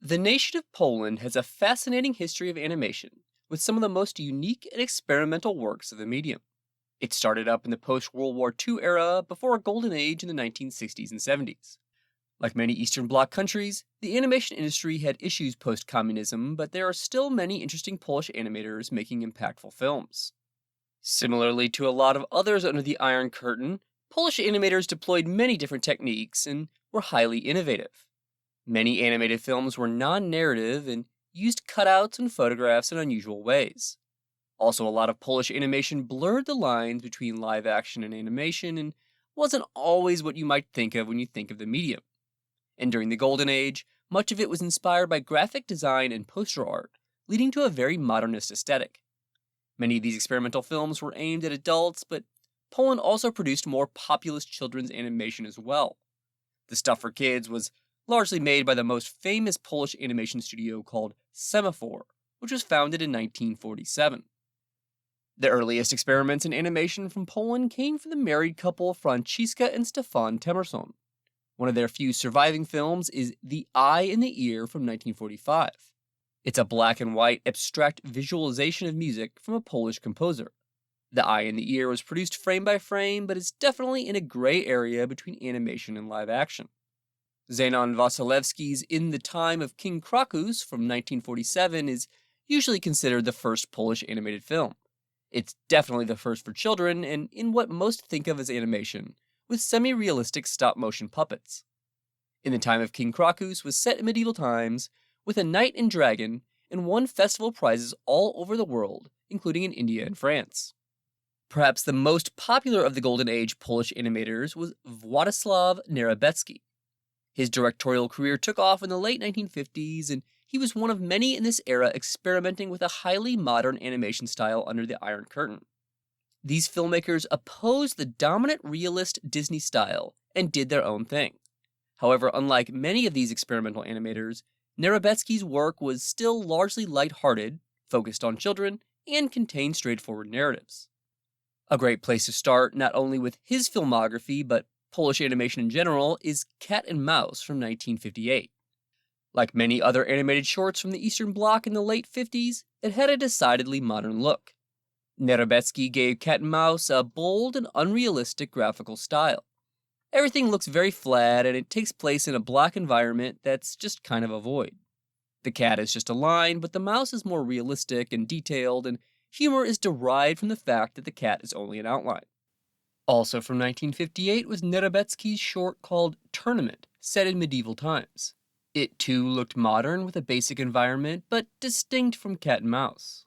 The nation of Poland has a fascinating history of animation, with some of the most unique and experimental works of the medium. It started up in the post World War II era before a golden age in the 1960s and 70s. Like many Eastern Bloc countries, the animation industry had issues post communism, but there are still many interesting Polish animators making impactful films. Similarly to a lot of others under the Iron Curtain, Polish animators deployed many different techniques and were highly innovative. Many animated films were non narrative and used cutouts and photographs in unusual ways. Also, a lot of Polish animation blurred the lines between live action and animation and wasn't always what you might think of when you think of the medium. And during the Golden Age, much of it was inspired by graphic design and poster art, leading to a very modernist aesthetic. Many of these experimental films were aimed at adults, but Poland also produced more populist children's animation as well. The stuff for kids was largely made by the most famous Polish animation studio called Semafor, which was founded in 1947. The earliest experiments in animation from Poland came from the married couple Franciszka and Stefan Temerson. One of their few surviving films is The Eye in the Ear from 1945. It's a black and white abstract visualization of music from a Polish composer. The Eye in the Ear was produced frame by frame, but is definitely in a gray area between animation and live action. Zenon Wasilewski's In the Time of King Krakus from 1947 is usually considered the first Polish animated film. It's definitely the first for children, and in what most think of as animation, with semi-realistic stop-motion puppets. In the Time of King Krakus was set in medieval times, with a knight and dragon, and won festival prizes all over the world, including in India and France. Perhaps the most popular of the Golden Age Polish animators was Władysław Nehrebecki. His directorial career took off in the late 1950s, and he was one of many in this era experimenting with a highly modern animation style under the Iron Curtain. These filmmakers opposed the dominant realist Disney style and did their own thing. However, unlike many of these experimental animators, Nehrebecki's work was still largely lighthearted, focused on children, and contained straightforward narratives. A great place to start, not only with his filmography, but Polish animation in general, is Cat and Mouse from 1958. Like many other animated shorts from the Eastern Bloc in the late 50s, it had a decidedly modern look. Nehrebecki gave Cat and Mouse a bold and unrealistic graphical style. Everything looks very flat, and it takes place in a black environment that's just kind of a void. The cat is just a line, but the mouse is more realistic and detailed, and humor is derived from the fact that the cat is only an outline. Also from 1958 was Nehrebecki's short called Tournament, set in medieval times. It too looked modern with a basic environment, but distinct from Cat and Mouse.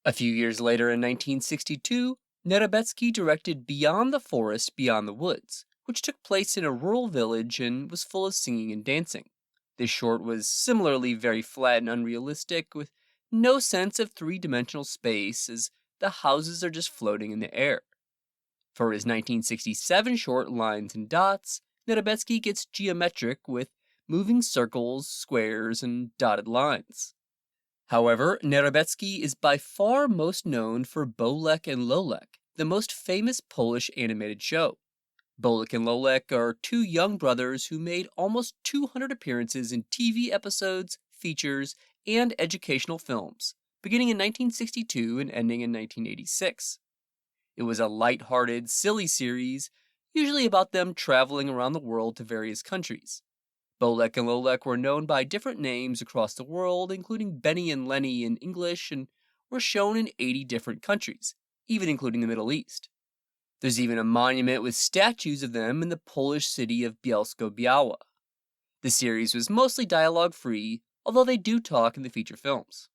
A few years later in 1962, Nehrebecki directed Beyond the Forest, Beyond the Woods, which took place in a rural village and was full of singing and dancing. This short was similarly very flat and unrealistic, with no sense of three-dimensional space, as the houses are just floating in the air. For his 1967 short Lines and Dots, Nehrebecki gets geometric with moving circles, squares, and dotted lines. However, Nehrebecki is by far most known for Bolek and Lolek, the most famous Polish animated show. Bolek and Lolek are two young brothers who made almost 200 appearances in TV episodes, features, and educational films, beginning in 1962 and ending in 1986. It was a light-hearted, silly series, usually about them traveling around the world to various countries. Bolek and Lolek were known by different names across the world, including Benny and Lenny in English, and were shown in 80 different countries, even including the Middle East. There's even a monument with statues of them in the Polish city of Bielsko-Biała. The series was mostly dialogue-free, although they do talk in the feature films.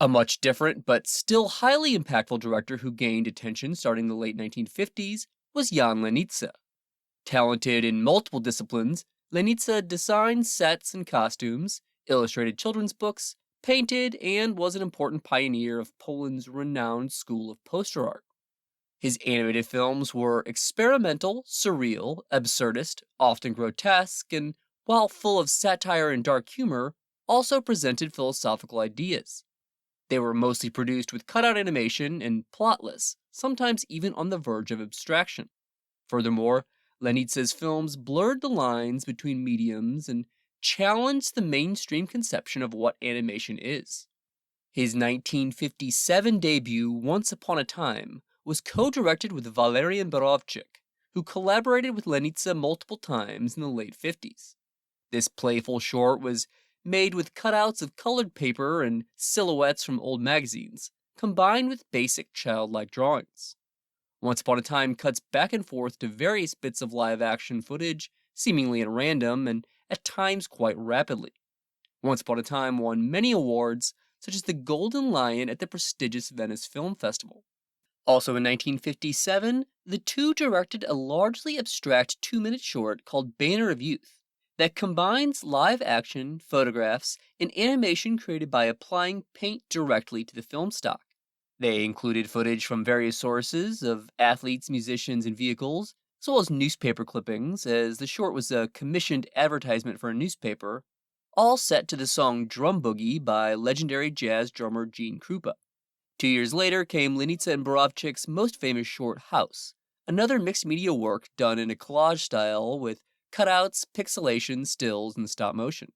A much different, but still highly impactful director who gained attention starting in the late 1950s was Jan Lenica. Talented in multiple disciplines, Lenica designed sets and costumes, illustrated children's books, painted, and was an important pioneer of Poland's renowned school of poster art. His animated films were experimental, surreal, absurdist, often grotesque, and, while full of satire and dark humor, also presented philosophical ideas. They were mostly produced with cutout animation and plotless, sometimes even on the verge of abstraction. Furthermore, Lenica's films blurred the lines between mediums and challenged the mainstream conception of what animation is. His 1957 debut, Once Upon a Time, was co-directed with Walerian Borowczyk, who collaborated with Lenica multiple times in the late 50s. This playful short was made with cutouts of colored paper and silhouettes from old magazines, combined with basic childlike drawings. Once Upon a Time cuts back and forth to various bits of live-action footage, seemingly at random and at times quite rapidly. Once Upon a Time won many awards, such as the Golden Lion at the prestigious Venice Film Festival. Also in 1957, the two directed a largely abstract 2-minute short called Banner of Youth that combines live-action, photographs, and animation created by applying paint directly to the film stock. They included footage from various sources of athletes, musicians, and vehicles, as well as newspaper clippings, as the short was a commissioned advertisement for a newspaper, all set to the song Drum Boogie by legendary jazz drummer Gene Krupa. 2 years later came Lenica and Borowczyk's most famous short, House, another mixed media work done in a collage style with cutouts, pixelation, stills, and stop motion.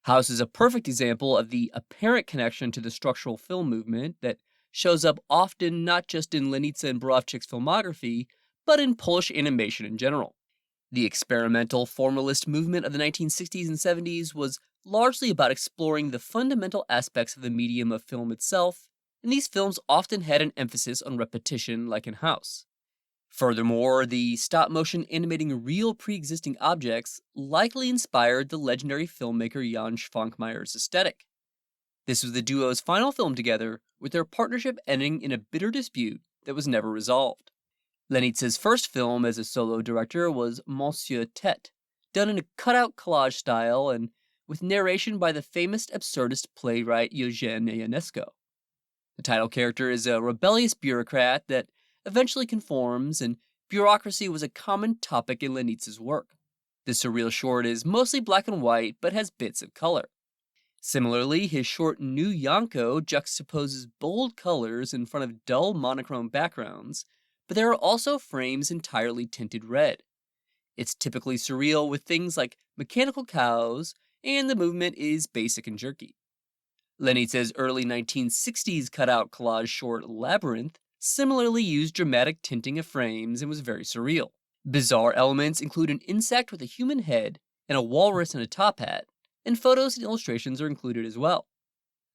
House is a perfect example of the apparent connection to the structural film movement that shows up often not just in Lenica and Borowczyk's filmography, but in Polish animation in general. The experimental formalist movement of the 1960s and 70s was largely about exploring the fundamental aspects of the medium of film itself, and these films often had an emphasis on repetition like in House. Furthermore, the stop-motion animating real pre-existing objects likely inspired the legendary filmmaker Jan Schwankmayer's aesthetic. This was the duo's final film together, with their partnership ending in a bitter dispute that was never resolved. Lenica's first film as a solo director was Monsieur Tete, done in a cutout collage style and with narration by the famous absurdist playwright Eugene Ionesco. The title character is a rebellious bureaucrat that eventually conforms, and bureaucracy was a common topic in Lenica's work. The surreal short is mostly black and white, but has bits of color. Similarly, his short New Yanko juxtaposes bold colors in front of dull monochrome backgrounds, but there are also frames entirely tinted red. It's typically surreal with things like mechanical cows, and the movement is basic and jerky. Lenica's early 1960s cutout collage short Labyrinth similarly used dramatic tinting of frames and was very surreal. Bizarre elements include an insect with a human head and a walrus in a top hat, and photos and illustrations are included as well.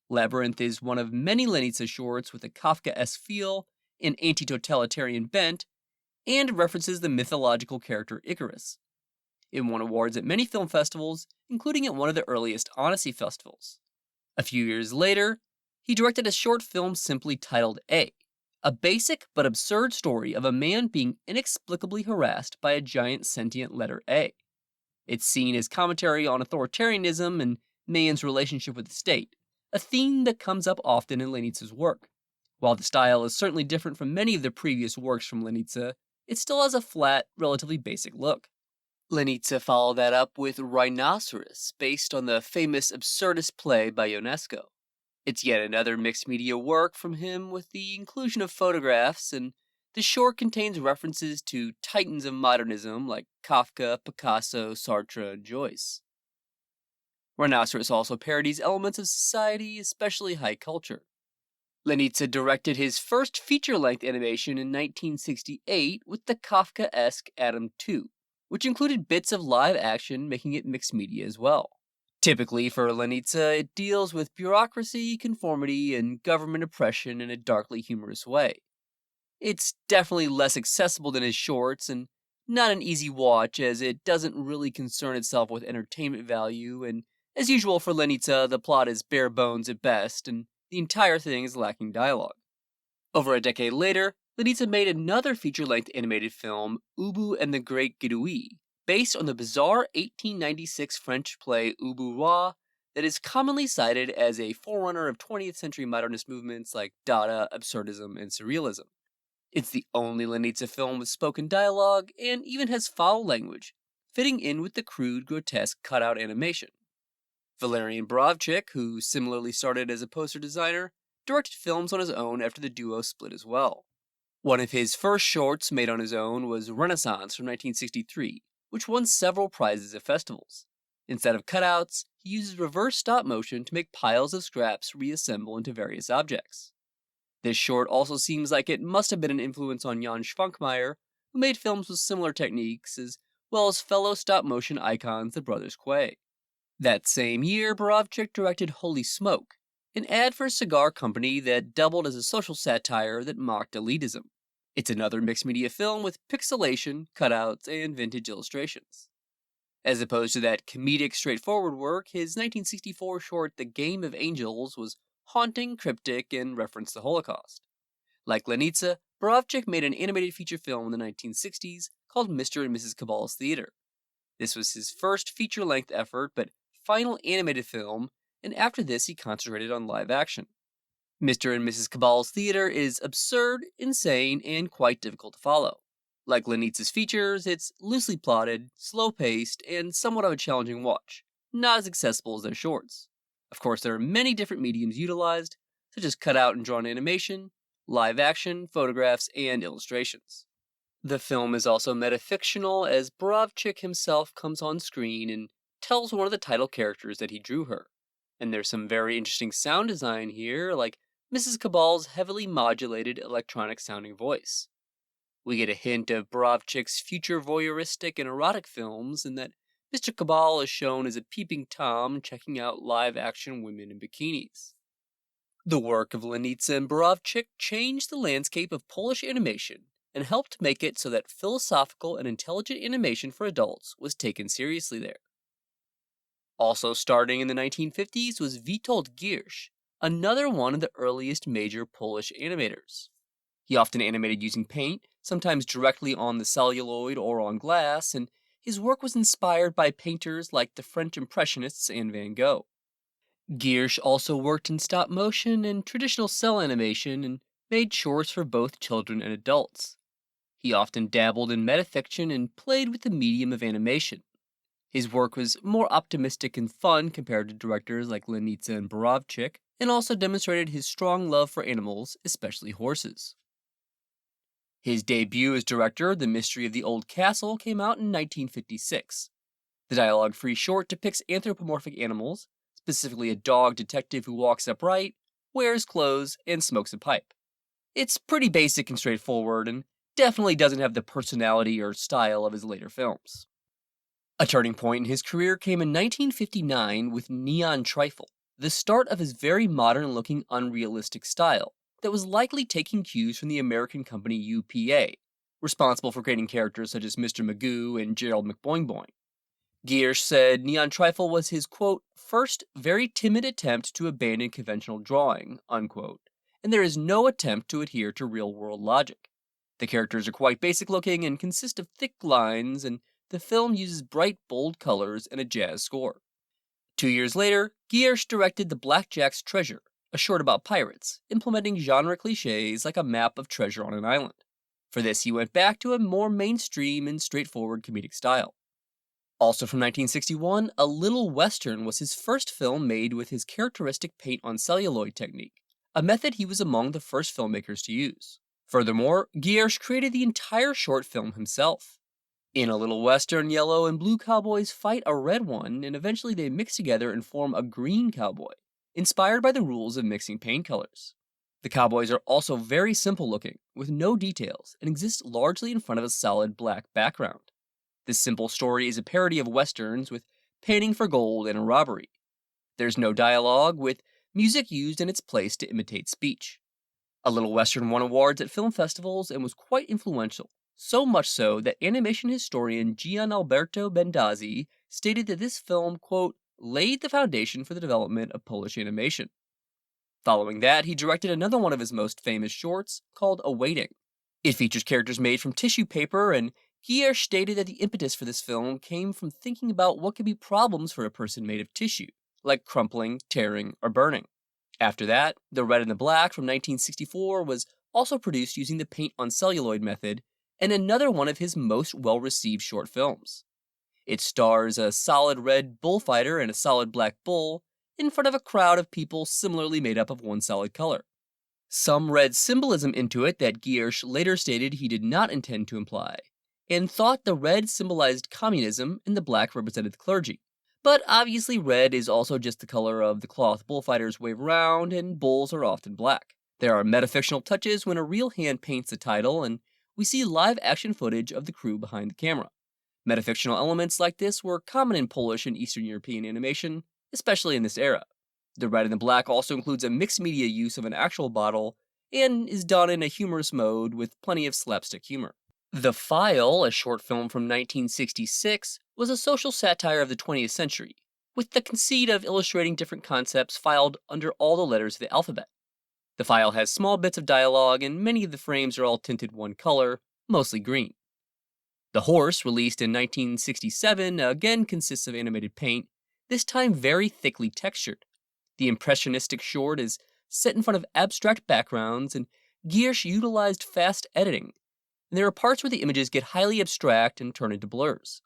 Labyrinth is one of many Lenica shorts with a Kafkaesque feel, an anti-totalitarian bent, and references the mythological character Icarus. It won awards at many film festivals, including at one of the earliest Annecy festivals. A few years later, he directed a short film simply titled A basic but absurd story of a man being inexplicably harassed by a giant sentient letter A. It's seen as commentary on authoritarianism and man's relationship with the state, a theme that comes up often in Lenica's work. While the style is certainly different from many of the previous works from Lenica, it still has a flat, relatively basic look. Lenica followed that up with Rhinoceros, based on the famous absurdist play by Ionesco. It's yet another mixed media work from him with the inclusion of photographs, and the short contains references to titans of modernism like Kafka, Picasso, Sartre, and Joyce. Rhinoceros also parodies elements of society, especially high culture. Lenica directed his first feature-length animation in 1968 with the Kafkaesque Adam 2, which included bits of live action, making it mixed media as well. Typically for Lenica, it deals with bureaucracy, conformity, and government oppression in a darkly humorous way. It's definitely less accessible than his shorts, and not an easy watch as it doesn't really concern itself with entertainment value, and as usual for Lenica, the plot is bare bones at best, and the entire thing is lacking dialogue. Over a decade later, Lenica made another feature-length animated film, Ubu and the Great Gidouille, based on the bizarre 1896 French play Ubu Roi that is commonly cited as a forerunner of 20th century modernist movements like Dada, Absurdism, and Surrealism. It's the only Lenica film with spoken dialogue, and even has foul language, fitting in with the crude, grotesque cutout animation. Walerian Borowczyk, who similarly started as a poster designer, directed films on his own after the duo split as well. One of his first shorts made on his own was Renaissance from 1963, which won several prizes at festivals. Instead of cutouts, he uses reverse stop motion to make piles of scraps reassemble into various objects. This short also seems like it must have been an influence on Jan Schwankmeyer, who made films with similar techniques, as well as fellow stop motion icons the brothers Quay. That same year, Borowczyk directed Holy Smoke, an ad for a cigar company that doubled as a social satire that mocked elitism. It's another mixed media film with pixelation, cutouts, and vintage illustrations. As opposed to that comedic, straightforward work, his 1964 short The Game of Angels was haunting, cryptic, and referenced the Holocaust. Like Lenica, Borowczyk made an animated feature film in the 1960s called Mr. and Mrs. Cabal's Theater. This was his first feature-length effort, but final animated film, and after this he concentrated on live action. Mr. and Mrs. Cabal's Theater is absurd, insane, and quite difficult to follow. Like Lenica's features, it's loosely plotted, slow-paced, and somewhat of a challenging watch, not as accessible as their shorts. Of course, there are many different mediums utilized, such as cutout and drawn animation, live action, photographs, and illustrations. The film is also metafictional, as Borowczyk himself comes on screen and tells one of the title characters that he drew her. And there's some very interesting sound design here, like Mrs. Cabal's heavily modulated electronic-sounding voice. We get a hint of Borowczyk's future voyeuristic and erotic films, in that Mr. Cabal is shown as a peeping Tom checking out live-action women in bikinis. The work of Lenica and Borowczyk changed the landscape of Polish animation and helped make it so that philosophical and intelligent animation for adults was taken seriously there. Also starting in the 1950s was Witold Giersch, another one of the earliest major Polish animators. He often animated using paint, sometimes directly on the celluloid or on glass, and his work was inspired by painters like the French Impressionists and Van Gogh. Giersch also worked in stop motion and traditional cell animation and made shorts for both children and adults. He often dabbled in metafiction and played with the medium of animation. His work was more optimistic and fun compared to directors like Lenica and Borowczyk, and also demonstrated his strong love for animals, especially horses. His debut as director, The Mystery of the Old Castle, came out in 1956. The dialogue-free short depicts anthropomorphic animals, specifically a dog detective who walks upright, wears clothes, and smokes a pipe. It's pretty basic and straightforward, and definitely doesn't have the personality or style of his later films. A turning point in his career came in 1959 with Neon Trifle, the start of his very modern-looking unrealistic style that was likely taking cues from the American company UPA, responsible for creating characters such as Mr. Magoo and Gerald McBoing-Boing. Giersch said Neon Trifle was his, quote, first very timid attempt to abandon conventional drawing, unquote, and there is no attempt to adhere to real-world logic. The characters are quite basic-looking and consist of thick lines, and the film uses bright, bold colors and a jazz score. 2 years later, Giersch directed The Blackjack's Treasure, a short about pirates, implementing genre cliches like a map of treasure on an island. For this, he went back to a more mainstream and straightforward comedic style. Also from 1961, A Little Western was his first film made with his characteristic paint on celluloid technique, a method he was among the first filmmakers to use. Furthermore, Giersch created the entire short film himself. In A Little Western, yellow and blue cowboys fight a red one, and eventually they mix together and form a green cowboy, inspired by the rules of mixing paint colors. The cowboys are also very simple looking, with no details, and exist largely in front of a solid black background. This simple story is a parody of westerns with panning for gold and a robbery. There's no dialogue, with music used in its place to imitate speech. A Little Western won awards at film festivals and was quite influential, so much so that animation historian Gianalberto Bendazzi stated that this film, quote, laid the foundation for the development of Polish animation. Following that, he directed another one of his most famous shorts, called Awaiting. It features characters made from tissue paper, and Giersch stated that the impetus for this film came from thinking about what could be problems for a person made of tissue, like crumpling, tearing, or burning. After that, The Red and the Black from 1964 was also produced using the paint on celluloid method, and another one of his most well-received short films. It stars a solid red bullfighter and a solid black bull in front of a crowd of people similarly made up of one solid color. Some read symbolism into it that Giersch later stated he did not intend to imply, and thought the red symbolized communism and the black represented the clergy, But obviously red is also just the color of the cloth bullfighters wave around, and bulls are often black. There are metafictional touches when a real hand paints the title, and we see live action footage of the crew behind the camera. Metafictional elements like this were common in Polish and Eastern European animation, especially in this era. The red and the black also includes a mixed media use of an actual bottle, and is done in a humorous mode with plenty of slapstick humor. The File, a short film from 1966, was a social satire of the 20th century, with the conceit of illustrating different concepts filed under all the letters of the alphabet. The File has small bits of dialogue, and many of the frames are all tinted one color, mostly green. The Horse, released in 1967, again consists of animated paint, this time very thickly textured. The impressionistic short is set in front of abstract backgrounds, and Giersch utilized fast editing, and there are parts where the images get highly abstract and turn into blurs.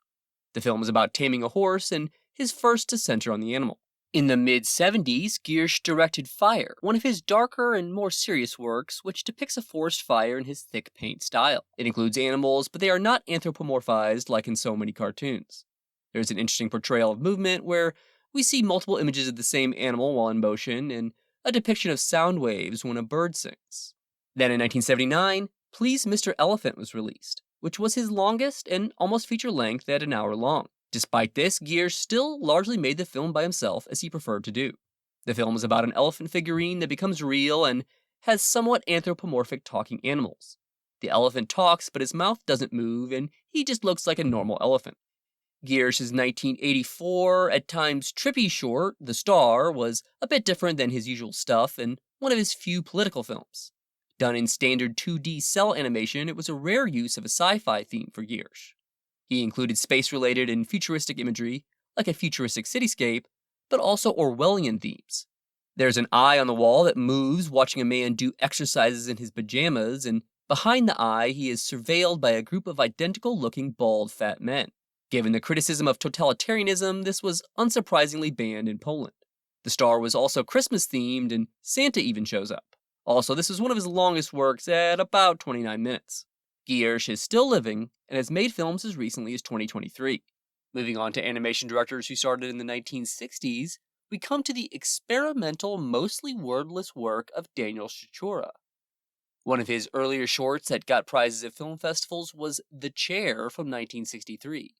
The film is about taming a horse and his first to center on the animal. In the mid-70s, Giersch directed Fire, one of his darker and more serious works, which depicts a forest fire in his thick paint style. It includes animals, but they are not anthropomorphized like in so many cartoons. There's an interesting portrayal of movement where we see multiple images of the same animal while in motion, and a depiction of sound waves when a bird sings. Then in 1979, Please Mr. Elephant was released, which was his longest and almost feature length at an hour long. Despite this, Giersch still largely made the film by himself, as he preferred to do. The film is about an elephant figurine that becomes real and has somewhat anthropomorphic talking animals. The elephant talks, but his mouth doesn't move, and he just looks like a normal elephant. Giersch's 1984, at times trippy short, The Star, was a bit different than his usual stuff and one of his few political films. Done in standard 2D cell animation, it was a rare use of a sci-fi theme for Giersch. He included space-related and futuristic imagery, like a futuristic cityscape, but also Orwellian themes. There's an eye on the wall that moves watching a man do exercises in his pajamas, and behind the eye he is surveilled by a group of identical-looking bald fat men. Given the criticism of totalitarianism, this was unsurprisingly banned in Poland. The Star was also Christmas-themed, and Santa even shows up. Also, this is one of his longest works at about 29 minutes. Giersch is still living and has made films as recently as 2023. Moving on to animation directors who started in the 1960s, we come to the experimental, mostly wordless work of Daniel Szczura. One of his earlier shorts that got prizes at film festivals was The Chair from 1963.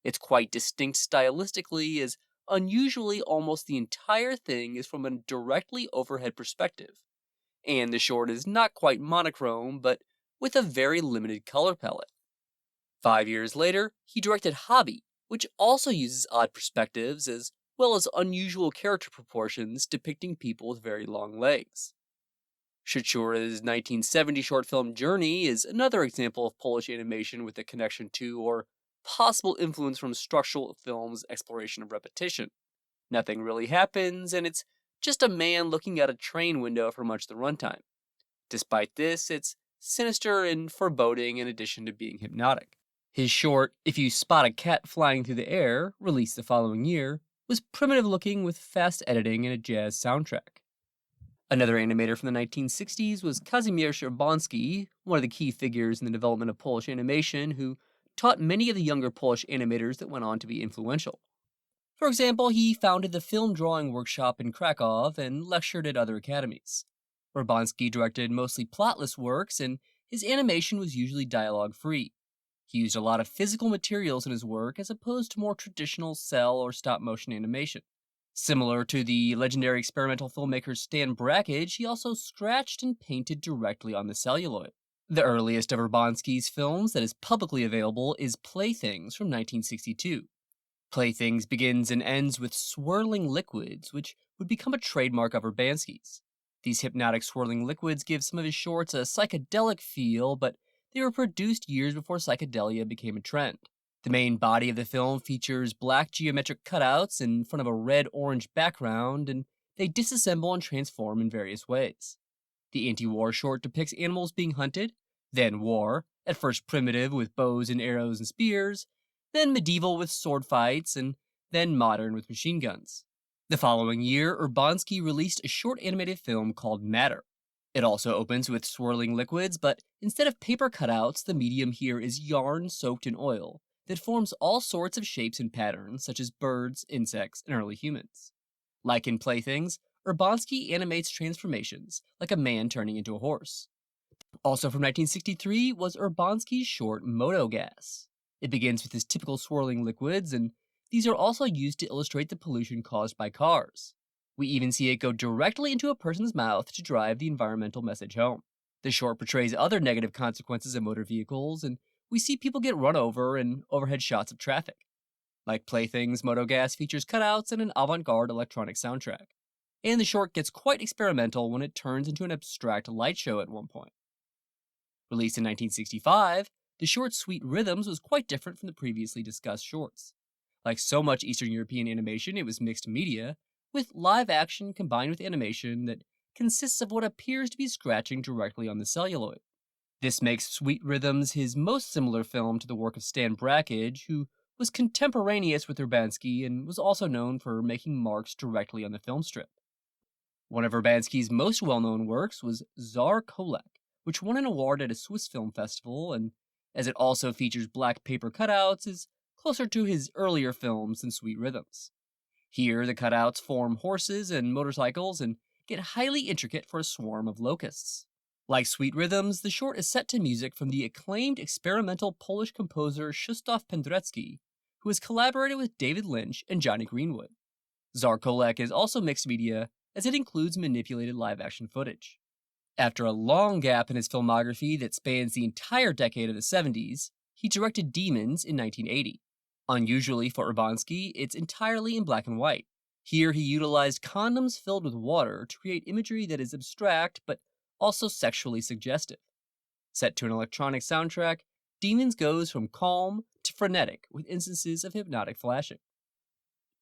It's quite distinct stylistically, as unusually almost the entire thing is from a directly overhead perspective. And the short is not quite monochrome, but with a very limited color palette. 5 years later, he directed Hobby, which also uses odd perspectives as well as unusual character proportions depicting people with very long legs. Szczura's 1970 short film Journey is another example of Polish animation with a connection to or possible influence from structural film's exploration of repetition. Nothing really happens, and it's just a man looking out a train window for much of the runtime. Despite this, it's sinister and foreboding in addition to being hypnotic. His short, If You Spot a Cat Flying Through the Air, released the following year, was primitive looking with fast editing and a jazz soundtrack. Another animator from the 1960s was Kazimierz Urbanski, one of the key figures in the development of Polish animation, who taught many of the younger Polish animators that went on to be influential. For example, he founded the Film Drawing Workshop in Krakow and lectured at other academies. Urbanski directed mostly plotless works, and his animation was usually dialogue-free. He used a lot of physical materials in his work as opposed to more traditional cell or stop-motion animation. Similar to the legendary experimental filmmaker Stan Brakhage, he also scratched and painted directly on the celluloid. The earliest of Urbanski's films that is publicly available is Playthings from 1962. Playthings begins and ends with swirling liquids, which would become a trademark of Urbanski's. These hypnotic swirling liquids give some of his shorts a psychedelic feel, but they were produced years before psychedelia became a trend. The main body of the film features black geometric cutouts in front of a red-orange background, and they disassemble and transform in various ways. The anti-war short depicts animals being hunted, then war, at first primitive with bows and arrows and spears, then medieval with sword fights, and then modern with machine guns. The following year, Urbanski released a short animated film called Matter. It also opens with swirling liquids, but instead of paper cutouts, the medium here is yarn soaked in oil, that forms all sorts of shapes and patterns, such as birds, insects, and early humans. Like in Playthings, Urbanski animates transformations, like a man turning into a horse. Also from 1963 was Urbanski's short Moto Gas. It begins with his typical swirling liquids, and these are also used to illustrate the pollution caused by cars. We even see it go directly into a person's mouth to drive the environmental message home. The short portrays other negative consequences of motor vehicles, and we see people get run over and overhead shots of traffic. Like Playthings, Motogas features cutouts and an avant-garde electronic soundtrack. And the short gets quite experimental when it turns into an abstract light show at one point. Released in 1965, the short Sweet Rhythms was quite different from the previously discussed shorts. Like so much Eastern European animation, it was mixed media, with live action combined with animation that consists of what appears to be scratching directly on the celluloid. This makes Sweet Rhythms his most similar film to the work of Stan Brakhage, who was contemporaneous with Urbanski and was also known for making marks directly on the film strip. One of Urbanski's most well-known works was Tsar Kolek, which won an award at a Swiss film festival, and as it also features black paper cutouts, is closer to his earlier films than Sweet Rhythms. Here, the cutouts form horses and motorcycles and get highly intricate for a swarm of locusts. Like Sweet Rhythms, the short is set to music from the acclaimed experimental Polish composer Krzysztof Penderecki, who has collaborated with David Lynch and Johnny Greenwood. Tsar Kolek is also mixed media, as it includes manipulated live-action footage. After a long gap in his filmography that spans the entire decade of the 70s, he directed Demons in 1980. Unusually for Urbanski, it's entirely in black and white. Here he utilized condoms filled with water to create imagery that is abstract but also sexually suggestive. Set to an electronic soundtrack, Demons goes from calm to frenetic with instances of hypnotic flashing.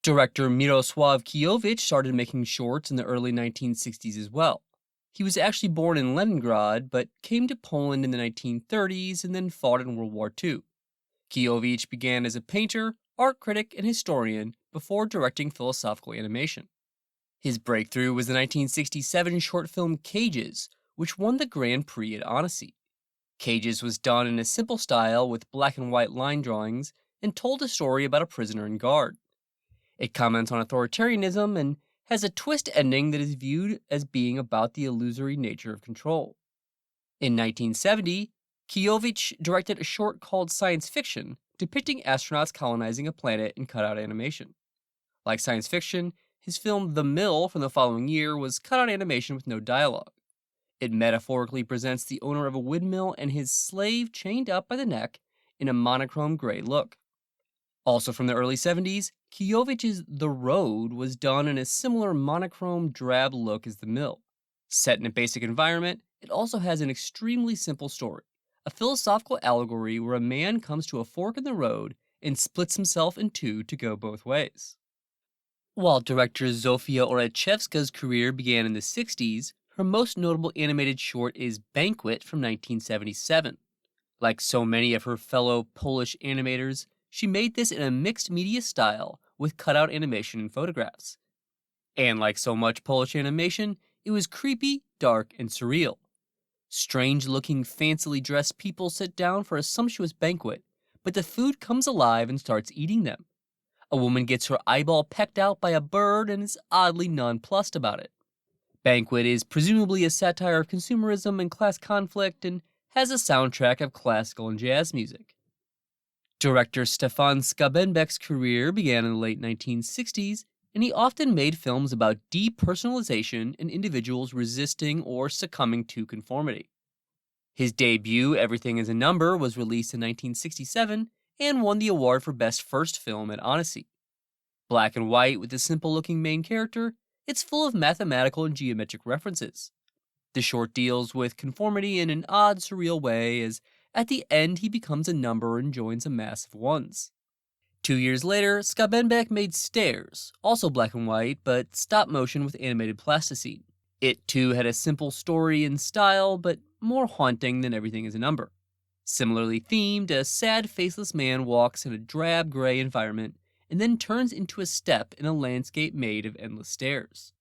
Director Mirosław Kijowicz started making shorts in the early 1960s as well. He was actually born in Leningrad, but came to Poland in the 1930s and then fought in World War II. Kijowicz began as a painter, art critic, and historian before directing philosophical animation. His breakthrough was the 1967 short film Cages, which won the Grand Prix at Annecy. Cages was done in a simple style with black and white line drawings and told a story about a prisoner and guard. It comments on authoritarianism and has a twist ending that is viewed as being about the illusory nature of control. In 1970, Kijowicz directed a short called Science Fiction, depicting astronauts colonizing a planet in cutout animation. Like science fiction, his film The Mill from the following year was cutout animation with no dialogue. It metaphorically presents the owner of a windmill and his slave chained up by the neck in a monochrome gray look. Also from the early 70s, Kijowicz's The Road was done in a similar monochrome drab look as The Mill. Set in a basic environment, it also has an extremely simple story, a philosophical allegory where a man comes to a fork in the road and splits himself in two to go both ways. While director Zofia Orechevska's career began in the 60s, her most notable animated short is Banquet from 1977. Like so many of her fellow Polish animators, she made this in a mixed media style with cutout animation and photographs. And like so much Polish animation, it was creepy, dark, and surreal. Strange-looking, fancily dressed people sit down for a sumptuous banquet, but the food comes alive and starts eating them. A woman gets her eyeball pecked out by a bird and is oddly nonplussed about it. Banquet is presumably a satire of consumerism and class conflict and has a soundtrack of classical and jazz music. Director Stefan Skabenbeck's career began in the late 1960s, and he often made films about depersonalization and individuals resisting or succumbing to conformity. His debut, Everything is a Number, was released in 1967 and won the award for Best First Film at Annecy. Black and white with a simple-looking main character, it's full of mathematical and geometric references. The short deals with conformity in an odd, surreal way, as at the end he becomes a number and joins a mass of ones. 2 years later, Skabenbeck made Stairs, also black and white, but stop motion with animated plasticine. It too had a simple story and style, but more haunting than Everything is a Number. Similarly themed, a sad, faceless man walks in a drab gray environment and then turns into a step in a landscape made of endless stairs.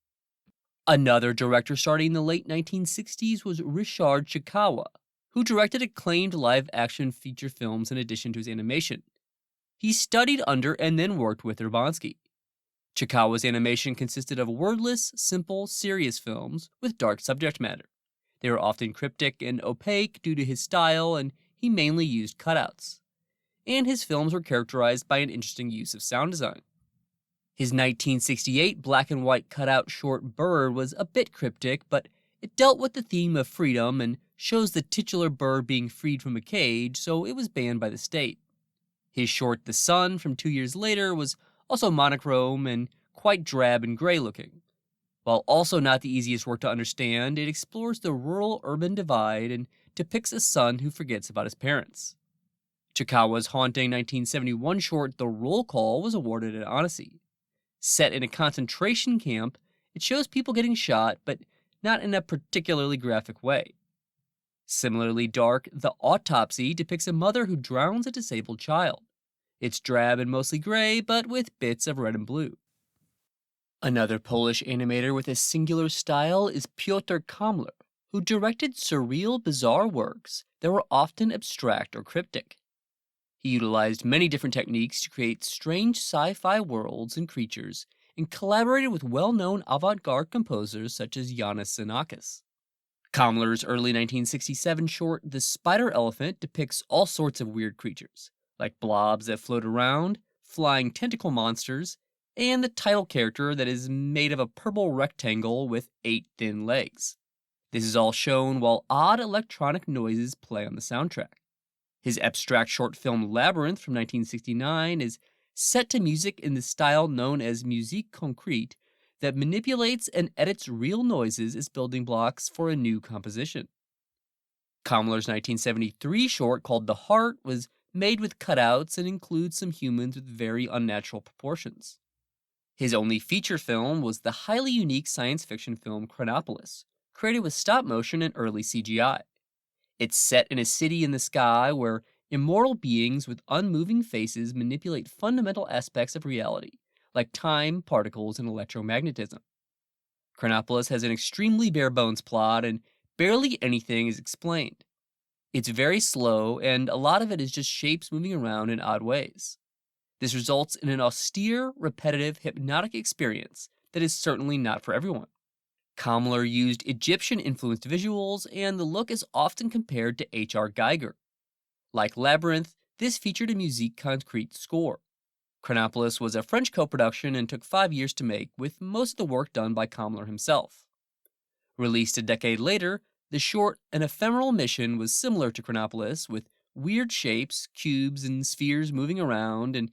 Another director starting in the late 1960s was Ryszard Chikawa, who directed acclaimed live-action feature films in addition to his animation. He studied under and then worked with Rybczyński. Chikawa's animation consisted of wordless, simple, serious films with dark subject matter. They were often cryptic and opaque due to his style, and he mainly used cutouts. And his films were characterized by an interesting use of sound design. His 1968 black and white cutout short Bird was a bit cryptic, but it dealt with the theme of freedom and shows the titular bird being freed from a cage, so it was banned by the state. His short The Sun from 2 years later was also monochrome and quite drab and gray looking. While also not the easiest work to understand, it explores the rural-urban divide and depicts a son who forgets about his parents. Chikawa's haunting 1971 short The Roll Call was awarded an Odyssey. Set in a concentration camp, it shows people getting shot, but not in a particularly graphic way. Similarly dark, The Autopsy depicts a mother who drowns a disabled child. It's drab and mostly gray, but with bits of red and blue. Another Polish animator with a singular style is Piotr Kamler, who directed surreal, bizarre works that were often abstract or cryptic. He utilized many different techniques to create strange sci-fi worlds and creatures, and collaborated with well-known avant-garde composers such as Yanis Xenakis. Kamler's early 1967 short The Spider Elephant depicts all sorts of weird creatures, like blobs that float around, flying tentacle monsters, and the title character that is made of a purple rectangle with 8 thin legs. This is all shown while odd electronic noises play on the soundtrack. His abstract short film Labyrinth from 1969 is set to music in the style known as musique concrète that manipulates and edits real noises as building blocks for a new composition. Kamler's 1973 short called The Heart was made with cutouts and includes some humans with very unnatural proportions. His only feature film was the highly unique science fiction film Chronopolis, created with stop motion and early CGI. It's set in a city in the sky where immortal beings with unmoving faces manipulate fundamental aspects of reality, like time, particles, and electromagnetism. Chronopolis has an extremely bare-bones plot, and barely anything is explained. It's very slow, and a lot of it is just shapes moving around in odd ways. This results in an austere, repetitive, hypnotic experience that is certainly not for everyone. Kamler used Egyptian-influenced visuals, and the look is often compared to H.R. Geiger. Like Labyrinth, this featured a musique concrète score. Chronopolis was a French co-production and took 5 years to make, with most of the work done by Kamler himself. Released a decade later, the short An Ephemeral Mission was similar to Chronopolis, with weird shapes, cubes, and spheres moving around, and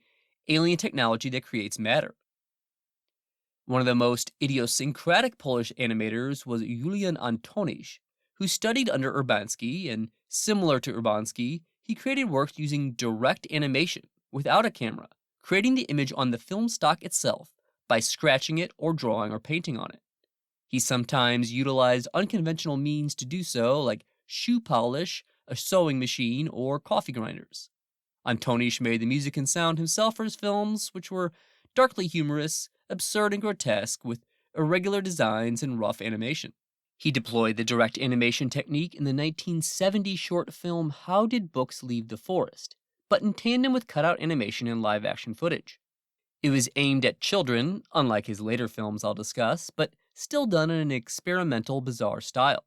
alien technology that creates matter. One of the most idiosyncratic Polish animators was Julian Antonisz, who studied under Rybczyński, and similar to Rybczyński, he created works using direct animation, without a camera, creating the image on the film stock itself by scratching it or drawing or painting on it. He sometimes utilized unconventional means to do so, like shoe polish, a sewing machine, or coffee grinders. Antonisz made the music and sound himself for his films, which were darkly humorous, absurd and grotesque, with irregular designs and rough animation. He deployed the direct animation technique in the 1970 short film How Did Books Leave the Forest, but in tandem with cutout animation and live-action footage. It was aimed at children, unlike his later films I'll discuss, but still done in an experimental, bizarre style.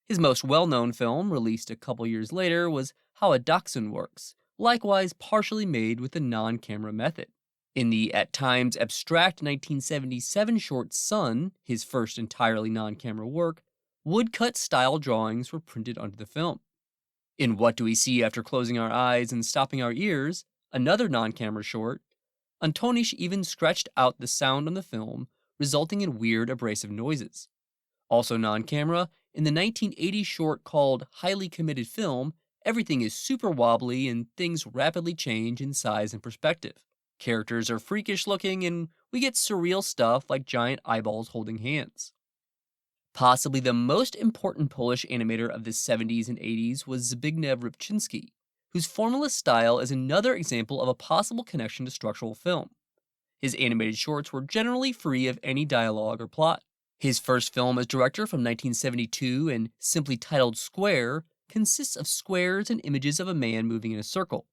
His most well-known film, released a couple years later, was How a Dachshund Works, likewise partially made with the non-camera method. In the at times abstract 1977 short Sun, his first entirely non-camera work, woodcut style drawings were printed onto the film. In What Do We See After Closing Our Eyes and Stopping Our Ears, another non-camera short, Antonisz even scratched out the sound on the film, resulting in weird abrasive noises. Also non-camera, in the 1980 short called Highly Committed Film, everything is super wobbly and things rapidly change in size and perspective. Characters are freakish looking, and we get surreal stuff like giant eyeballs holding hands. Possibly the most important Polish animator of the 70s and 80s was Zbigniew Rybczyński, whose formalist style is another example of a possible connection to structural film. His animated shorts were generally free of any dialogue or plot. His first film as director from 1972, and simply titled Square, consists of squares and images of a man moving in a circle.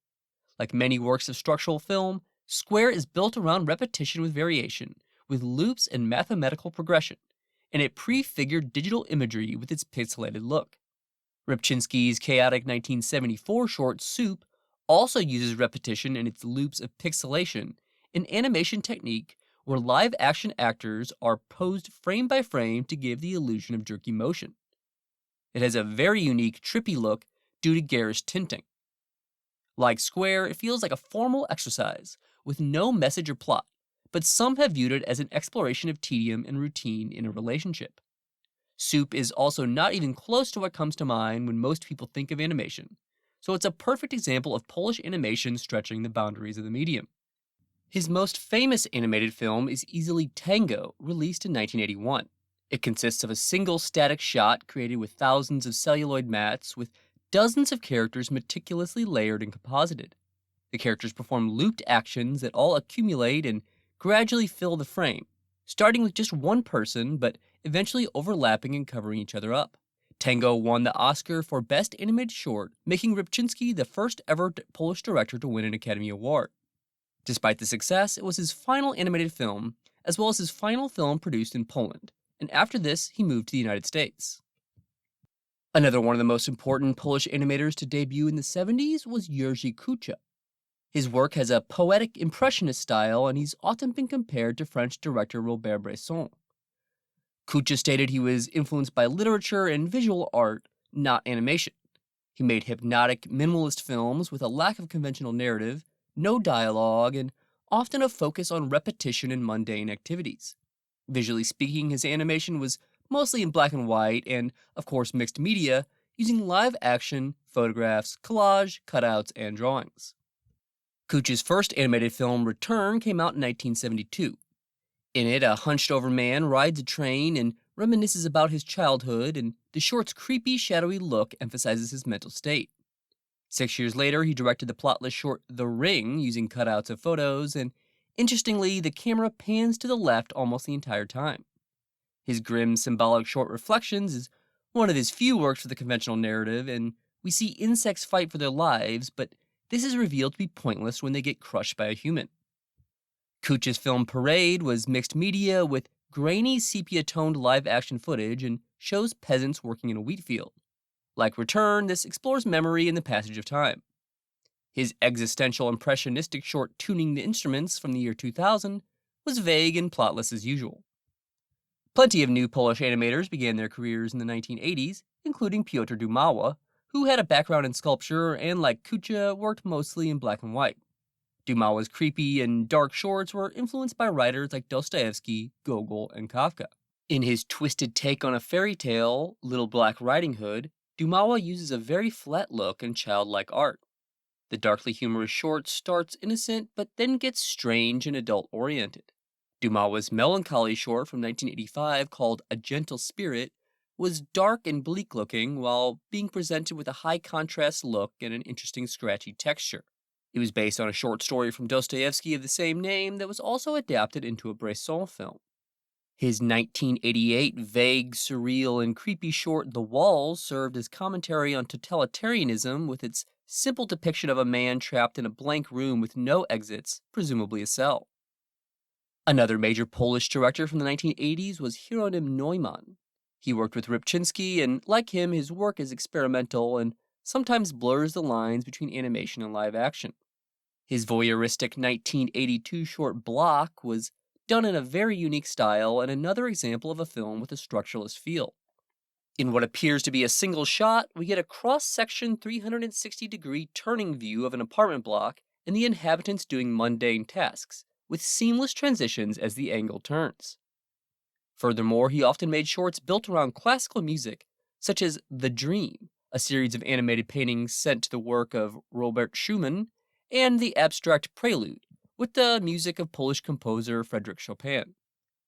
Like many works of structural film, Square is built around repetition with variation, with loops and mathematical progression, and it prefigured digital imagery with its pixelated look. Rybczynski's chaotic 1974 short Soup also uses repetition in its loops of pixelation, an animation technique where live action actors are posed frame by frame to give the illusion of jerky motion. It has a very unique, trippy look due to garish tinting. Like Square, it feels like a formal exercise with no message or plot, but some have viewed it as an exploration of tedium and routine in a relationship. Soup is also not even close to what comes to mind when most people think of animation, so it's a perfect example of Polish animation stretching the boundaries of the medium. His most famous animated film is easily Tango, released in 1981. It consists of a single static shot created with thousands of celluloid mats with dozens of characters meticulously layered and composited. The characters perform looped actions that all accumulate and gradually fill the frame, starting with just one person but eventually overlapping and covering each other up. Tango won the Oscar for Best Animated Short, making Rybczynski the first ever Polish director to win an Academy Award. Despite the success, it was his final animated film, as well as his final film produced in Poland, and after this, he moved to the United States. Another one of the most important Polish animators to debut in the 70s was Jerzy Kucia. His work has a poetic impressionist style, and he's often been compared to French director Robert Bresson. Kucia stated he was influenced by literature and visual art, not animation. He made hypnotic, minimalist films with a lack of conventional narrative, no dialogue, and often a focus on repetition and mundane activities. Visually speaking, his animation was mostly in black and white and, of course, mixed media, using live action, photographs, collage, cutouts, and drawings. Kucia's first animated film, Return, came out in 1972. In it, a hunched-over man rides a train and reminisces about his childhood, and the short's creepy, shadowy look emphasizes his mental state. 6 years later, he directed the plotless short The Ring using cutouts of photos, and interestingly, the camera pans to the left almost the entire time. His grim, symbolic short Reflections is one of his few works with a conventional narrative, and we see insects fight for their lives, but this is revealed to be pointless when they get crushed by a human. Kucia's film Parade was mixed media with grainy sepia-toned live-action footage and shows peasants working in a wheat field. Like Return, this explores memory and the passage of time. His existential impressionistic short Tuning the Instruments from the year 2000 was vague and plotless as usual. Plenty of new Polish animators began their careers in the 1980s, including Piotr Dumawa, who had a background in sculpture and, like Kucia, worked mostly in black and white. Dumawa's creepy and dark shorts were influenced by writers like Dostoevsky, Gogol, and Kafka. In his twisted take on a fairy tale, Little Black Riding Hood, Dumawa uses a very flat look and childlike art. The darkly humorous short starts innocent but then gets strange and adult-oriented. Dumawa's melancholy short from 1985 called A Gentle Spirit was dark and bleak-looking while being presented with a high-contrast look and an interesting scratchy texture. It was based on a short story from Dostoevsky of the same name that was also adapted into a Bresson film. His 1988 vague, surreal, and creepy short The Walls served as commentary on totalitarianism with its simple depiction of a man trapped in a blank room with no exits, presumably a cell. Another major Polish director from the 1980s was Hieronym Neumann. He worked with Rybczynski, and like him, his work is experimental and sometimes blurs the lines between animation and live action. His voyeuristic 1982 short Block was done in a very unique style and another example of a film with a structuralist feel. In what appears to be a single shot, we get a cross-section 360-degree turning view of an apartment block and the inhabitants doing mundane tasks, with seamless transitions as the angle turns. Furthermore, he often made shorts built around classical music, such as The Dream, a series of animated paintings set to the work of Robert Schumann, and the abstract Prelude, with the music of Polish composer Frédéric Chopin.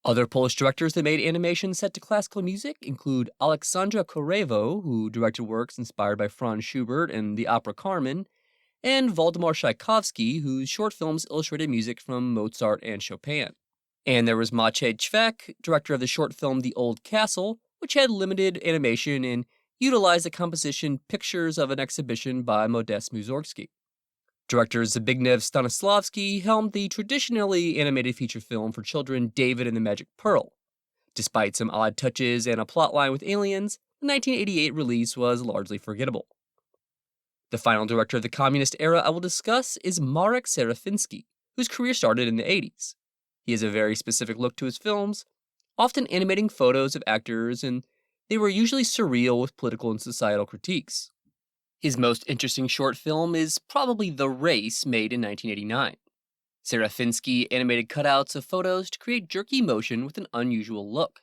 Other Polish directors that made animation set to classical music include Aleksandra Korevo, who directed works inspired by Franz Schubert and the opera Carmen, and Waldemar Tchaikovsky, whose short films illustrated music from Mozart and Chopin. And there was Maciej Ćwek, director of the short film The Old Castle, which had limited animation and utilized the composition Pictures of an Exhibition by Modest Mussorgsky. Director Zbigniew Stanislavski helmed the traditionally animated feature film for children David and the Magic Pearl. Despite some odd touches and a plotline with aliens, the 1988 release was largely forgettable. The final director of the communist era I will discuss is Marek Serafiński, whose career started in the 80s. He has a very specific look to his films, often animating photos of actors, and they were usually surreal with political and societal critiques. His most interesting short film is probably The Race, made in 1989. Serafiński animated cutouts of photos to create jerky motion with an unusual look.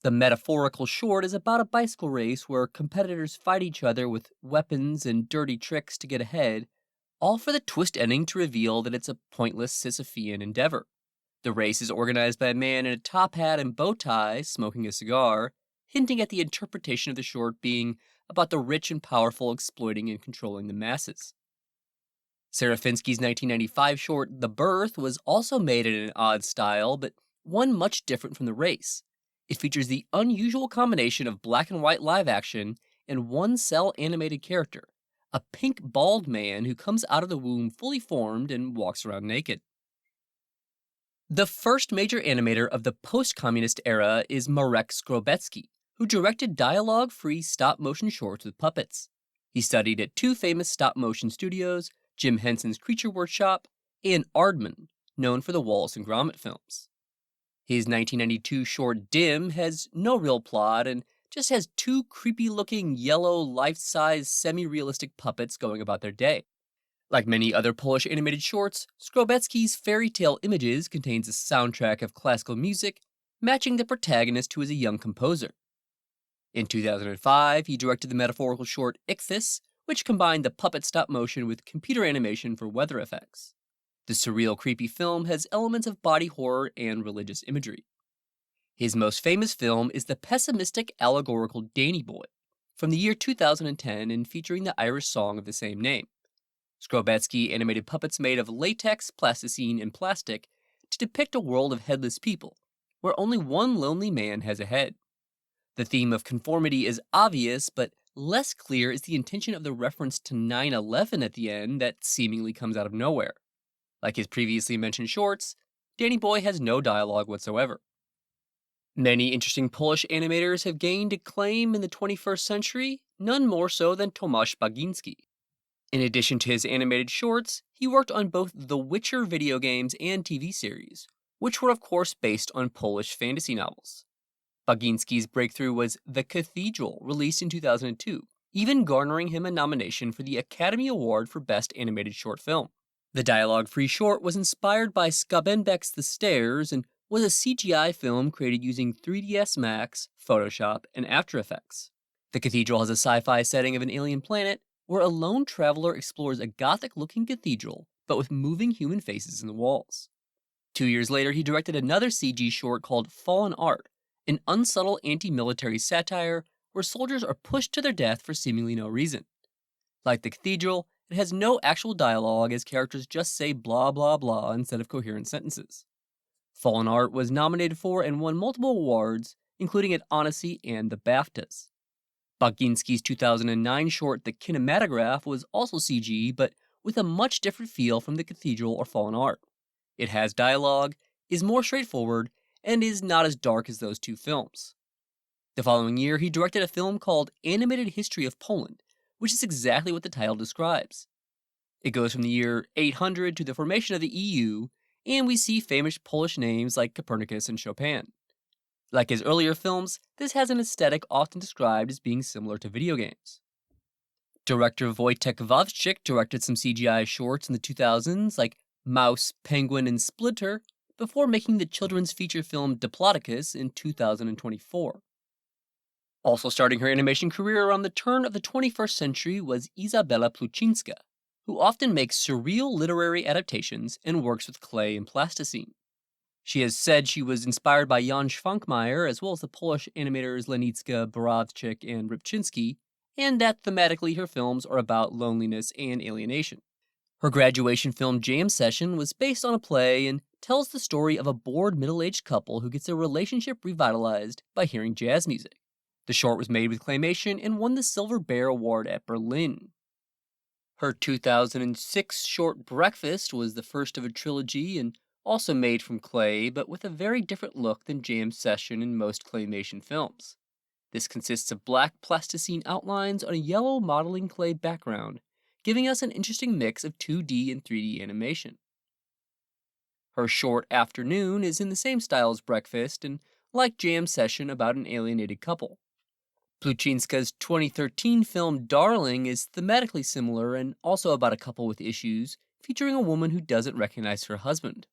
The metaphorical short is about a bicycle race where competitors fight each other with weapons and dirty tricks to get ahead, all for the twist ending to reveal that it's a pointless Sisyphean endeavor. The race is organized by a man in a top hat and bow tie, smoking a cigar, hinting at the interpretation of the short being about the rich and powerful exploiting and controlling the masses. Serafiński's 1995 short, The Birth, was also made in an odd style, but one much different from The Race. It features the unusual combination of black and white live action and one-cell animated character, a pink bald man who comes out of the womb fully formed and walks around naked. The first major animator of the post-communist era is Marek Skrobecki, who directed dialogue-free stop-motion shorts with puppets. He studied at two famous stop-motion studios, Jim Henson's Creature Workshop and Aardman, known for the Wallace and Gromit films. His 1992 short Dim has no real plot and just has two creepy-looking yellow, life-size, semi-realistic puppets going about their day. Like many other Polish animated shorts, Skrobecki's Fairy Tale Images contains a soundtrack of classical music, matching the protagonist who is a young composer. In 2005, he directed the metaphorical short Ichthys, which combined the puppet stop-motion with computer animation for weather effects. The surreal, creepy film has elements of body horror and religious imagery. His most famous film is the pessimistic allegorical Danny Boy, from the year 2010 and featuring the Irish song of the same name. Skrobecki animated puppets made of latex, plasticine, and plastic to depict a world of headless people, where only one lonely man has a head. The theme of conformity is obvious, but less clear is the intention of the reference to 9/11 at the end that seemingly comes out of nowhere. Like his previously mentioned shorts, Danny Boy has no dialogue whatsoever. Many interesting Polish animators have gained acclaim in the 21st century, none more so than Tomasz Bagiński. In addition to his animated shorts, he worked on both The Witcher video games and TV series, which were of course based on Polish fantasy novels. Bagiński's breakthrough was The Cathedral, released in 2002, even garnering him a nomination for the Academy Award for Best Animated Short Film. The dialogue-free short was inspired by Skabenbeck's The Stairs and was a CGI film created using 3ds Max, Photoshop, and After Effects. The Cathedral has a sci-fi setting of an alien planet where a lone traveler explores a gothic-looking cathedral, but with moving human faces in the walls. 2 years later, he directed another CG short called Fallen Art, an unsubtle anti-military satire where soldiers are pushed to their death for seemingly no reason. Like The Cathedral, it has no actual dialogue as characters just say blah blah blah instead of coherent sentences. Fallen Art was nominated for and won multiple awards, including at Annecy and the BAFTAs. Bagiński's 2009 short The Kinematograph was also CG, but with a much different feel from The Cathedral or Fallen Art. It has dialogue, is more straightforward, and is not as dark as those two films. The following year, he directed a film called Animated History of Poland, which is exactly what the title describes. It goes from the year 800 to the formation of the EU, and we see famous Polish names like Copernicus and Chopin. Like his earlier films, this has an aesthetic often described as being similar to video games. Director Wojtek Wawrzyk directed some CGI shorts in the 2000s like Mouse, Penguin, and Splinter, before making the children's feature film Diplodocus in 2024. Also starting her animation career around the turn of the 21st century was Izabela Plucinska, who often makes surreal literary adaptations and works with clay and plasticine. She has said she was inspired by Jan Szwankmajer as well as the Polish animators Lenica, Borowczyk, and Rybczyński, and that thematically her films are about loneliness and alienation. Her graduation film Jam Session was based on a play and tells the story of a bored middle-aged couple who gets their relationship revitalized by hearing jazz music. The short was made with claymation and won the Silver Bear Award at Berlin. Her 2006 short Breakfast was the first of a trilogy and also made from clay, but with a very different look than Jam Session in most claymation films. This consists of black plasticine outlines on a yellow modeling clay background, giving us an interesting mix of 2D and 3D animation. Her short Afternoon is in the same style as Breakfast and, like Jam Session, about an alienated couple. Pluchinska's 2013 film Darling is thematically similar and also about a couple with issues, featuring a woman who doesn't recognize her husband.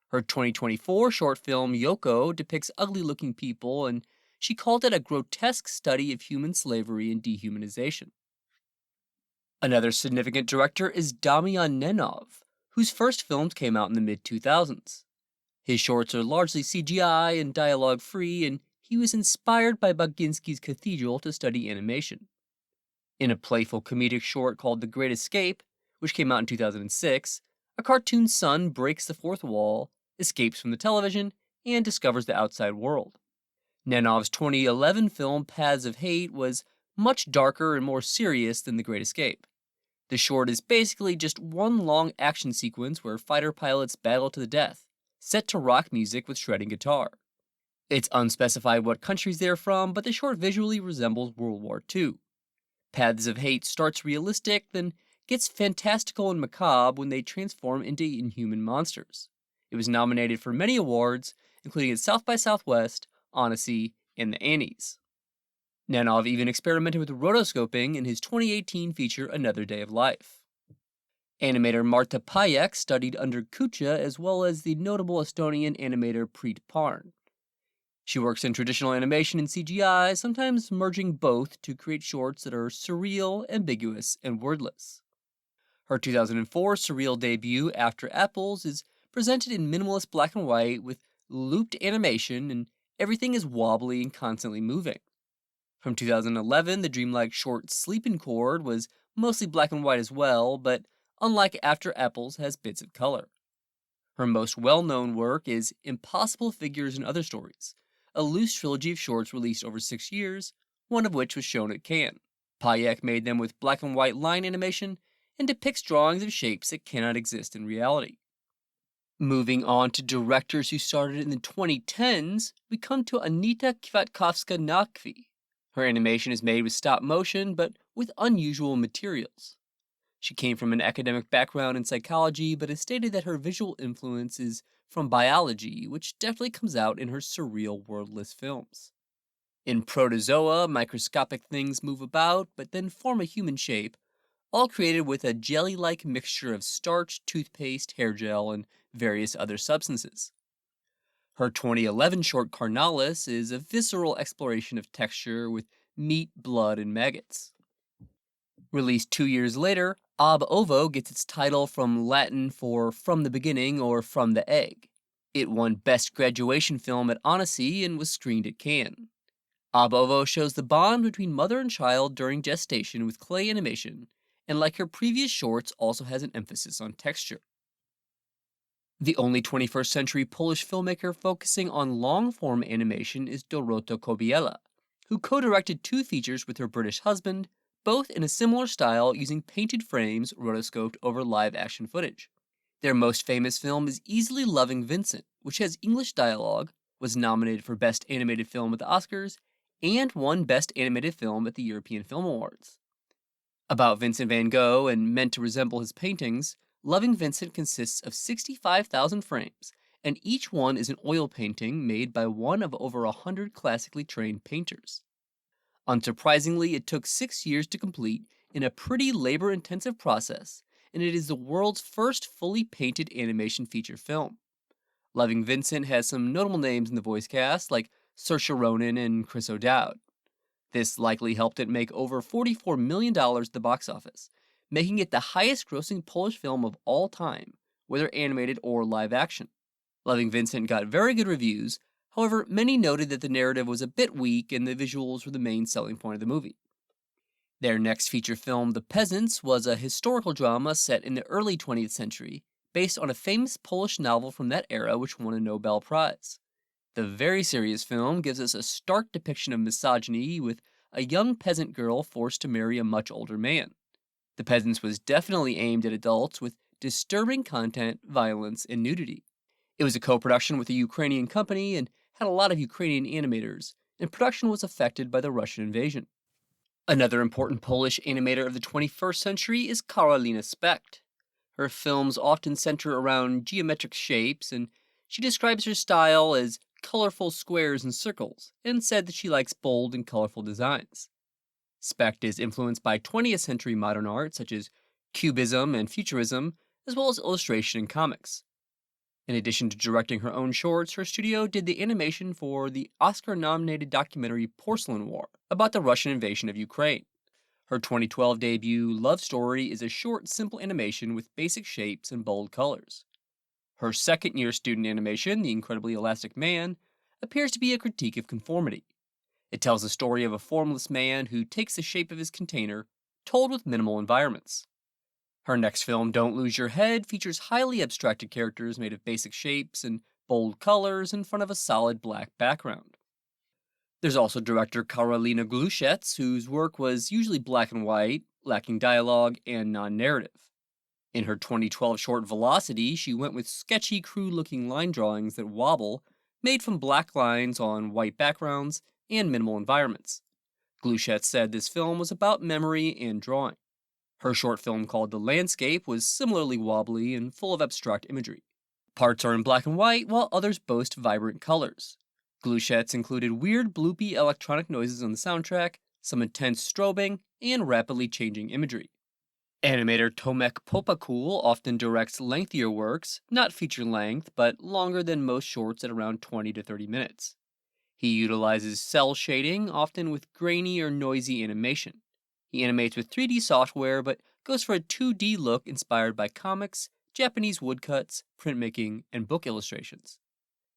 Her 2024 short film Yoko depicts ugly looking people, and she called it a grotesque study of human slavery and dehumanization. Another significant director is Damian Nenov, whose first films came out in the mid 2000s. His shorts are largely CGI and dialogue free, and he was inspired by Baginski's Cathedral to study animation. In a playful comedic short called The Great Escape, which came out in 2006, a cartoon son breaks the fourth wall, escapes from the television, and discovers the outside world. Nenov's 2011 film Paths of Hate was much darker and more serious than The Great Escape. The short is basically just one long action sequence where fighter pilots battle to the death, set to rock music with shredding guitar. It's unspecified what countries they're from, but the short visually resembles World War II. Paths of Hate starts realistic, then gets fantastical and macabre when they transform into inhuman monsters. It was nominated for many awards, including at South by Southwest, Annecy, and the Annies. Nenov even experimented with rotoscoping in his 2018 feature Another Day of Life. Animator Marta Pajek studied under Kucha as well as the notable Estonian animator Preet Parn. She works in traditional animation and CGI, sometimes merging both to create shorts that are surreal, ambiguous, and wordless. Her 2004 surreal debut, After Apples, is presented in minimalist black and white with looped animation, and everything is wobbly and constantly moving. From 2011, the dreamlike short Sleeping Chord was mostly black and white as well, but unlike After Apples, has bits of color. Her most well-known work is Impossible Figures and Other Stories, a loose trilogy of shorts released over 6 years, one of which was shown at Cannes. Pajek made them with black and white line animation and depicts drawings of shapes that cannot exist in reality. Moving on to directors who started in the 2010s, we come to Anita Kwiatkowska-Nakwi. Her animation is made with stop motion, but with unusual materials. She came from an academic background in psychology, but has stated that her visual influence is from biology, which definitely comes out in her surreal, wordless films. In Protozoa, microscopic things move about, but then form a human shape, all created with a jelly-like mixture of starch, toothpaste, hair gel, and various other substances. Her 2011 short Carnalis is a visceral exploration of texture with meat, blood, and maggots. Released 2 years later, Ab Ovo gets its title from Latin for from the beginning or from the egg. It won Best Graduation Film at Annecy and was screened at Cannes. Ab Ovo shows the bond between mother and child during gestation with clay animation, and like her previous shorts, also has an emphasis on texture. The only 21st century Polish filmmaker focusing on long-form animation is Dorota Kobiela, who co-directed 2 features with her British husband, both in a similar style using painted frames rotoscoped over live-action footage. Their most famous film is Easily Loving Vincent, which has English dialogue, was nominated for Best Animated Film at the Oscars, and won Best Animated Film at the European Film Awards. About Vincent van Gogh and meant to resemble his paintings, Loving Vincent consists of 65,000 frames, and each one is an oil painting made by one of over 100 classically trained painters. Unsurprisingly, it took 6 years to complete in a pretty labor-intensive process, and it is the world's first fully painted animation feature film. Loving Vincent has some notable names in the voice cast, like Saoirse Ronan and Chris O'Dowd. This likely helped it make over $44 million at the box office, making it the highest-grossing Polish film of all time, whether animated or live-action. Loving Vincent got very good reviews, however, many noted that the narrative was a bit weak and the visuals were the main selling point of the movie. Their next feature film, The Peasants, was a historical drama set in the early 20th century, based on a famous Polish novel from that era which won a Nobel Prize. The very serious film gives us a stark depiction of misogyny with a young peasant girl forced to marry a much older man. The Peasants was definitely aimed at adults with disturbing content, violence, and nudity. It was a co-production with a Ukrainian company and had a lot of Ukrainian animators, and production was affected by the Russian invasion. Another important Polish animator of the 21st century is Karolina Specht. Her films often center around geometric shapes, and she describes her style as colorful squares and circles, and said that she likes bold and colorful designs. Specht is influenced by 20th century modern art such as Cubism and Futurism, as well as illustration and comics. In addition to directing her own shorts, her studio did the animation for the Oscar-nominated documentary Porcelain War about the Russian invasion of Ukraine. Her 2012 debut, Love Story, is a short, simple animation with basic shapes and bold colors. Her second-year student animation, The Incredibly Elastic Man, appears to be a critique of conformity. It tells the story of a formless man who takes the shape of his container, told with minimal environments. Her next film, Don't Lose Your Head, features highly abstracted characters made of basic shapes and bold colors in front of a solid black background. There's also director Karolina Gluszec, whose work was usually black and white, lacking dialogue, and non-narrative. In her 2012 short Velocity, she went with sketchy, crude-looking line drawings that wobble, made from black lines on white backgrounds and minimal environments. Gluszec said this film was about memory and drawing. Her short film called The Landscape was similarly wobbly and full of abstract imagery. Parts are in black and white, while others boast vibrant colors. Gluszec included weird bloopy electronic noises on the soundtrack, some intense strobing, and rapidly changing imagery. Animator Tomek Popakul often directs lengthier works, not feature-length, but longer than most shorts at around 20 to 30 minutes. He utilizes cell shading, often with grainy or noisy animation. He animates with 3D software, but goes for a 2D look inspired by comics, Japanese woodcuts, printmaking, and book illustrations.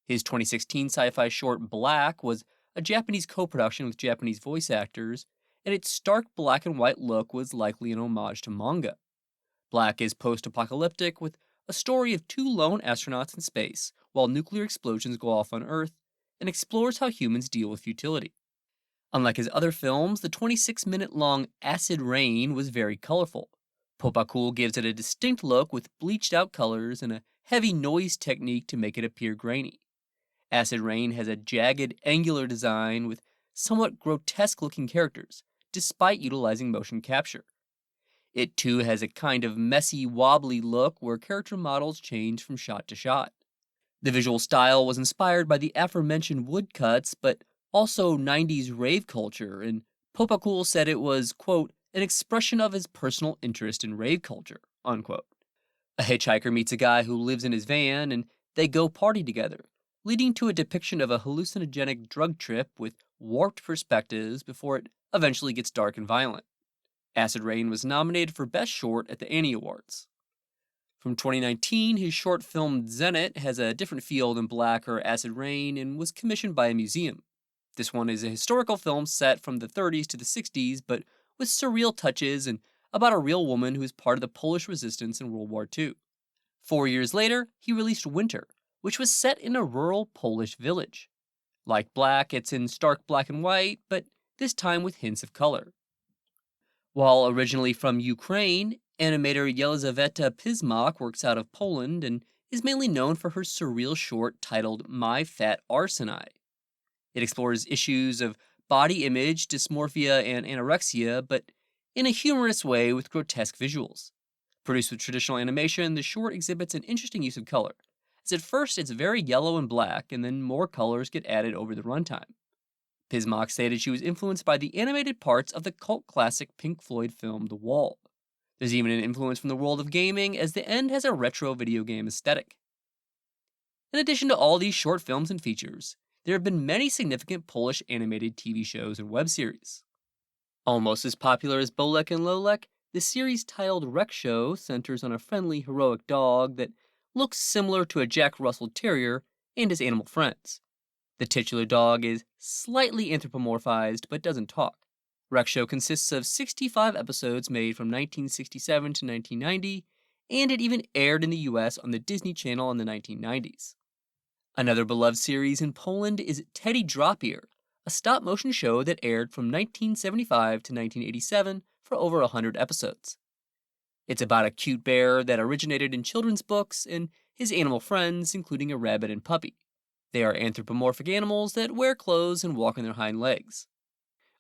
His 2016 sci-fi short Black was a Japanese co-production with Japanese voice actors, and its stark black and white look was likely an homage to manga. Black is post-apocalyptic, with a story of two lone astronauts in space while nuclear explosions go off on Earth, and explores how humans deal with futility. Unlike his other films, the 26-minute-long Acid Rain was very colorful. Popakul gives it a distinct look with bleached-out colors and a heavy noise technique to make it appear grainy. Acid Rain has a jagged, angular design with somewhat grotesque-looking characters, despite utilizing motion capture. It too has a kind of messy, wobbly look where character models change from shot to shot. The visual style was inspired by the aforementioned woodcuts, but also 90s rave culture, and Popakul said it was, quote, an expression of his personal interest in rave culture, unquote. A hitchhiker meets a guy who lives in his van, and they go party together, leading to a depiction of a hallucinogenic drug trip with warped perspectives before it eventually gets dark and violent. Acid Rain was nominated for Best Short at the Annie Awards. From 2019, his short film Zenit has a different feel than Black or Acid Rain and was commissioned by a museum. This one is a historical film set from the 30s to the 60s, but with surreal touches and about a real woman who is part of the Polish resistance in World War II. 4 years later, he released Winter, which was set in a rural Polish village. Like Black, it's in stark black and white, but this time with hints of color. While originally from Ukraine, animator Yelizaveta Pismak works out of Poland and is mainly known for her surreal short titled My Fat Arseni. It explores issues of body image, dysmorphia, and anorexia, but in a humorous way with grotesque visuals. Produced with traditional animation, the short exhibits an interesting use of color, as at first it's very yellow and black, and then more colors get added over the runtime. Pismak stated she was influenced by the animated parts of the cult classic Pink Floyd film The Wall. There's even an influence from the world of gaming, as the end has a retro video game aesthetic. In addition to all these short films and features, there have been many significant Polish animated TV shows and web series. Almost as popular as Bolek and Lolek, the series titled Rec Show centers on a friendly, heroic dog that looks similar to a Jack Russell Terrier and his animal friends. The titular dog is slightly anthropomorphized but doesn't talk. Rec Show consists of 65 episodes made from 1967 to 1990, and it even aired in the US on the Disney Channel in the 1990s. Another beloved series in Poland is Teddy Dropier, a stop-motion show that aired from 1975 to 1987 for over 100 episodes. It's about a cute bear that originated in children's books and his animal friends, including a rabbit and puppy. They are anthropomorphic animals that wear clothes and walk on their hind legs.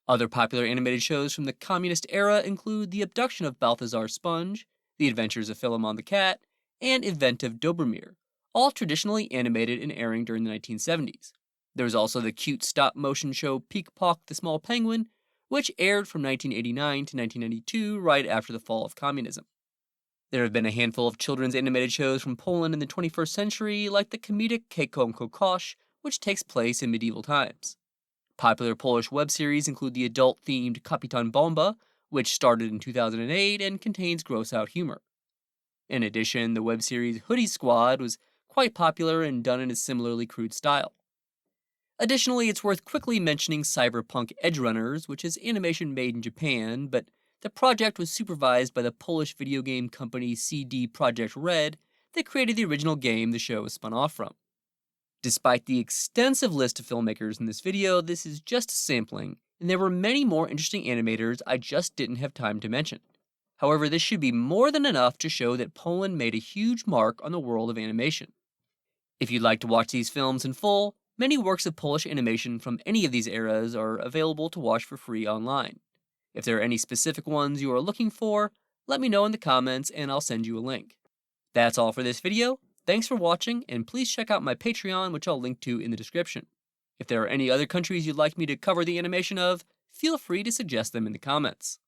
Other popular animated shows from the communist era include The Abduction of Balthazar Sponge, The Adventures of Philemon the Cat, and Event of Dobromir, all traditionally animated and airing during the 1970s. There was also the cute stop-motion show Peek Pok the Small Penguin, which aired from 1989 to 1992 right after the fall of communism. There have been a handful of children's animated shows from Poland in the 21st century, like the comedic Kekom Kokosz, which takes place in medieval times. Popular Polish web series include the adult-themed Kapitan Bomba, which started in 2008 and contains gross-out humor. In addition, the web series Hoodie Squad was quite popular and done in a similarly crude style. Additionally, it's worth quickly mentioning Cyberpunk Edgerunners, which is animation made in Japan, but the project was supervised by the Polish video game company CD Projekt Red that created the original game the show was spun off from. Despite the extensive list of filmmakers in this video, this is just a sampling, and there were many more interesting animators I just didn't have time to mention. However, this should be more than enough to show that Poland made a huge mark on the world of animation. If you'd like to watch these films in full, many works of Polish animation from any of these eras are available to watch for free online. If there are any specific ones you are looking for, let me know in the comments and I'll send you a link. That's all for this video. Thanks for watching, and please check out my Patreon, which I'll link to in the description. If there are any other countries you'd like me to cover the animation of, feel free to suggest them in the comments.